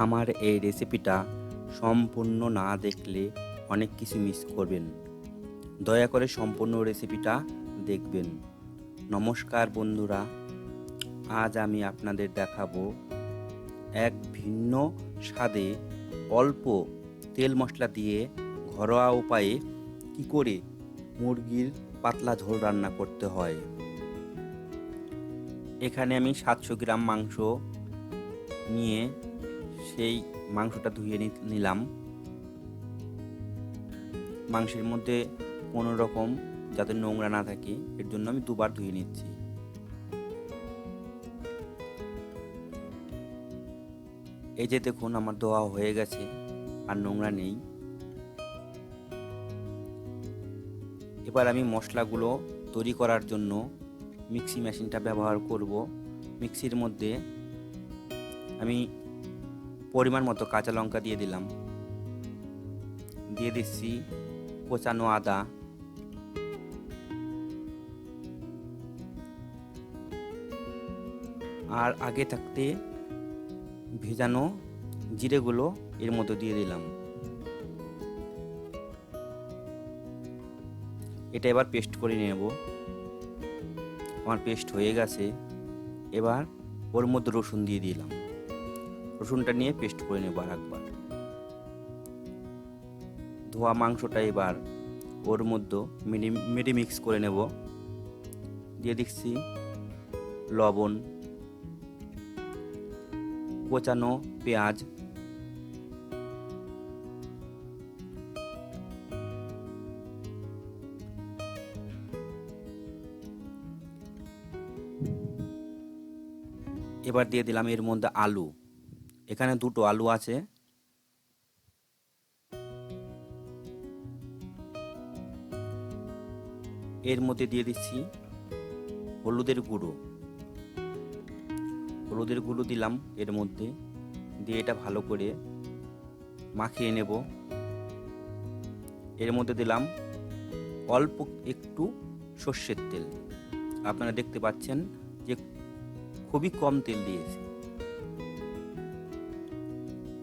আমার এই রেসিপিটা সম্পূর্ণ না দেখলে অনেক কিছু মিস করবেন। দয়া করে সম্পূর্ণ রেসিপিটা দেখবেন। নমস্কার বন্ধুরা, আজ আমি আপনাদের দেখাবো এক ভিন্ন স্বাদে অল্প তেল মশলা দিয়ে ঘরোয়া উপায়ে কি করে মুরগির পাতলা ঝোল রান্না করতে হয়। এখানে আমি 700 গ্রাম মাংস নিয়ে সেই মাংসটা ধুয়ে নিলাম। মাংসের মধ্যে কোনো রকম যাতে নোংরা না থাকে এর জন্য আমি দুবার ধুয়ে নিচ্ছি। এই যে দেখুন, আমার ধোয়া হয়ে গেছে, আর নোংরা নেই। এবার আমি মশলাগুলো তৈরি করার জন্য মিক্সি মেশিনটা ব্যবহার করব। মিক্সির মধ্যে আমি পরিমাণ মতো কাঁচা লঙ্কা দিয়ে দিলাম, দিয়ে দিচ্ছি কোচানো আদা, আর আগে থাকতে ভেজানো জিরেগুলো এর মধ্যে দিয়ে দিলাম। এটা এবার পেস্ট করে নেব। আমার পেস্ট হয়ে গেছে। এবার ওর মধ্যে রসুন দিয়ে দিলাম। রসুনটা নিয়ে পেস্ট করে নেব আর একবার। ধোয়া মাংসটা এবার ওর মধ্যে মিডি মিক্স করে নেব। দিয়ে দিচ্ছি লবণ, কোচানো পেঁয়াজ, এবার দিয়ে দিলাম এর মধ্যে আলু। এখানে দুটো আলু আছে। এর মধ্যে দিয়ে দিচ্ছি হলুদের গুঁড়ো। হলুদের গুঁড়ো দিলাম এর মধ্যে, দিয়ে এটা ভালো করে মাখিয়ে নেব। এর মধ্যে দিলাম অল্প একটু সর্ষের তেল। আপনারা দেখতে পাচ্ছেন যে খুবই কম তেল দিয়েছি।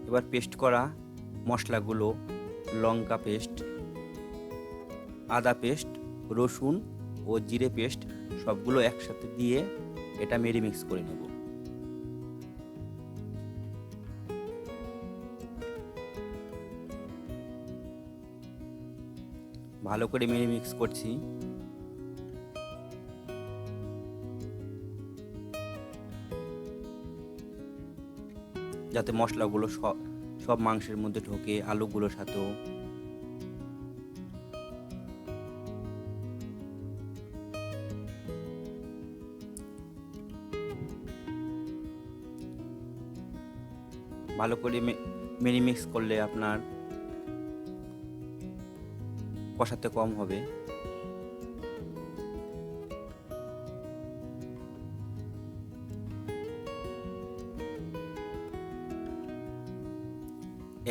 এবার পেস্ট করা মশলাগুলো, লঙ্কা পেস্ট, আদা পেস্ট, রসুন ও জিরে পেস্ট সবগুলো একসাথে দিয়ে এটা মেরি মিক্স করে নেব। ভালো করে মেরি মিক্স করছি। যাতে মশলাগুলো সব মাংসের মধ্যে ঢোকে, আলুগুলোর সাথেও। ভালো করে মেরি মিক্স করলে আপনার কষাতে কম হবে।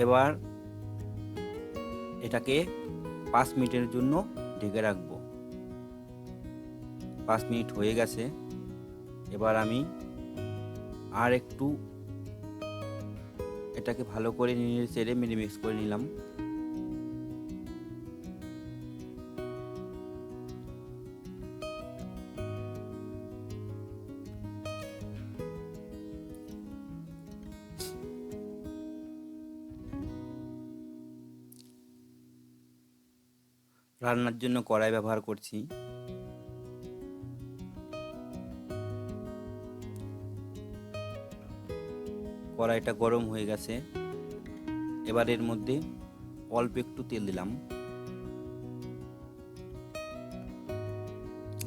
এবার এটাকে 5 মিনিটের জন্য ঢেকে রাখবো। 5 মিনিট হয়ে গেছে। এবার আমি আর একটু এটাকে ভালো করে নিয়ে চেড়ে মিক্স করে নিলাম। রান্নার জন্য কড়াই ব্যবহার করছি। কড়াইটা গরম হয়ে গেছে। এবার এর মধ্যে অল্প একটু তেল দিলাম।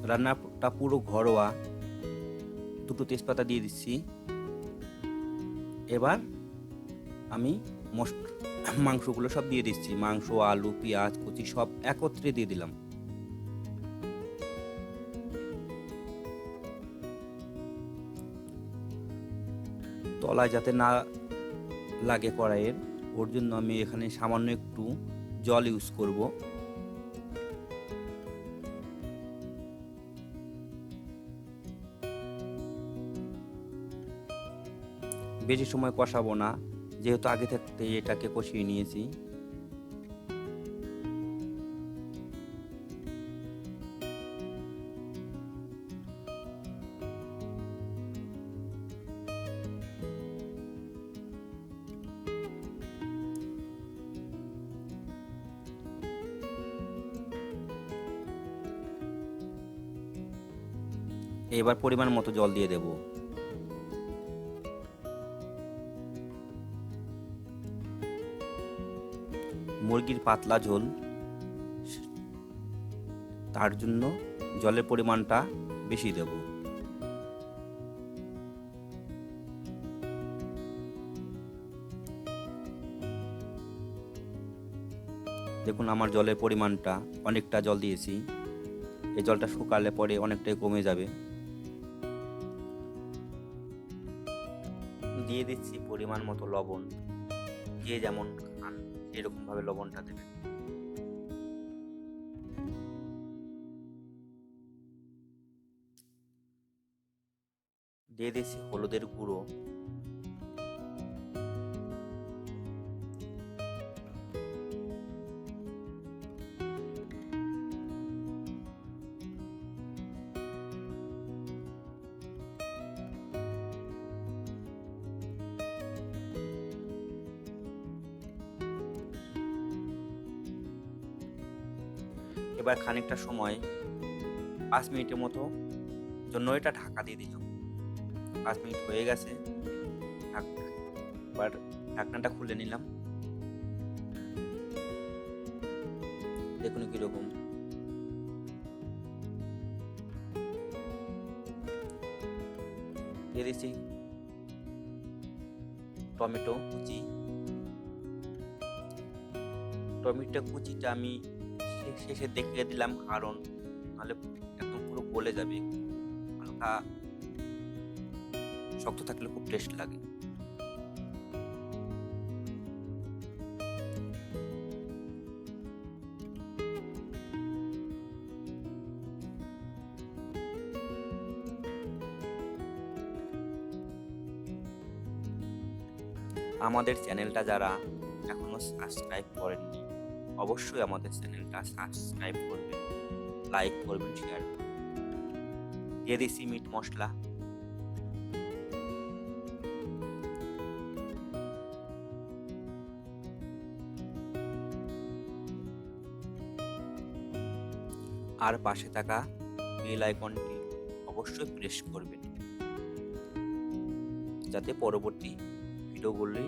রান্নাটা পুরো ঘরোয়া। দুটো তেজপাতা দিয়ে দিচ্ছি। এবার আমি মাংসগুলো সব দিয়ে দিচ্ছি। মাংস, আলু, পেঁয়াজ কুচি সব একত্রে দিয়ে দিলাম। তলায় যাতে না লাগে কড়াইয়ের, ওর জন্য আমি এখানে সামান্য একটু জল ইউজ করব। বেশি সময় কষাবো না, যেহেতু আগে থাকতে এটাকে কষিয়ে নিয়েছি, এবার পরিমাণ মতো জল দিয়ে দেব। মুরগির পাতলা ঝোল, তার জন্য জলের পরিমাণটা বেশি দেব। দেখুন আমার জলের পরিমাণটা, অনেকটা জল দিয়েছি। এই জলটা শুকালে পরে অনেকটাই কমে যাবে। দিয়ে দিচ্ছি পরিমাণ মতো লবণ, যে যেমন খান সেরকম ভাবে লবণটা দেবেন। দিয়ে দিচ্ছি হলুদের গুঁড়ো, এবার খানিকটা সময় 5 মিনিটের মতো জন্য এটা ঢাকা দিয়ে দিলাম। 5 মিনিট হয়ে গেছে, এবার ঢাকনাটা খুলে নিলাম। দেখুন কিরকম। দিয়ে দিচ্ছি টমেটো কুচি। টমেটো কুচিটা আমি শেষে দেখে দিলাম, কারণ নাহলে একদম পুরো গলে যাবে। হালকা শক্ত থাকলে খুব টেস্ট লাগে। আমাদের চ্যানেলটা যারা এখনো সাবস্ক্রাইব করেননি, অবশ্যই আমাদের চ্যানেলটা সাবস্ক্রাইব করবেন, লাইক করবেন, শেয়ার করবেন। দিয়ে দিচ্ছি মিট মশলা, আর পাশে থাকা বেল আইকনটি অবশ্যই প্রেস করবেন, যাতে পরবর্তী ভিডিওগুলি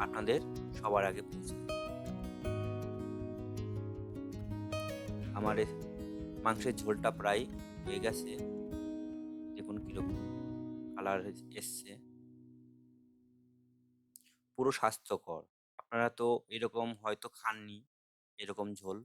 আপনাদের সবার আগে পৌঁছায়। আমার মাংসের ঝোলটা প্রায় হয়ে গেছে। দেখুন কিরকম কালার এসছে, পুরো স্বাস্থ্যকর। আপনারা তো এরকম হয়তো খাননি এরকম ঝোল।